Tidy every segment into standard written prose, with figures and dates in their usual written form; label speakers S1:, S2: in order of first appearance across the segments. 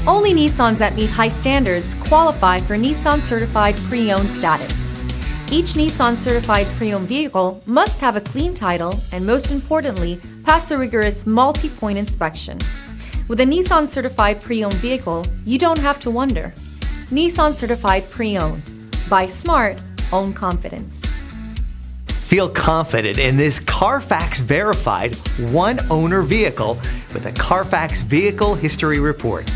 S1: Only Nissans that meet high standards qualify for Nissan Certified Pre-Owned status. Each Nissan Certified Pre-Owned vehicle must have a clean title and, most importantly, pass a rigorous multi-point inspection. With a Nissan Certified Pre-Owned vehicle, you don't have to wonder. Nissan Certified Pre-Owned. Buy smart, own confidence.
S2: Feel confident in this Carfax verified one-owner vehicle with a Carfax Vehicle History Report.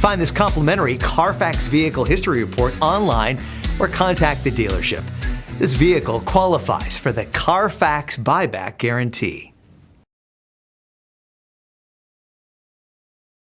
S2: Find this complimentary Carfax Vehicle History Report online or contact the dealership. This vehicle qualifies for the Carfax Buyback Guarantee.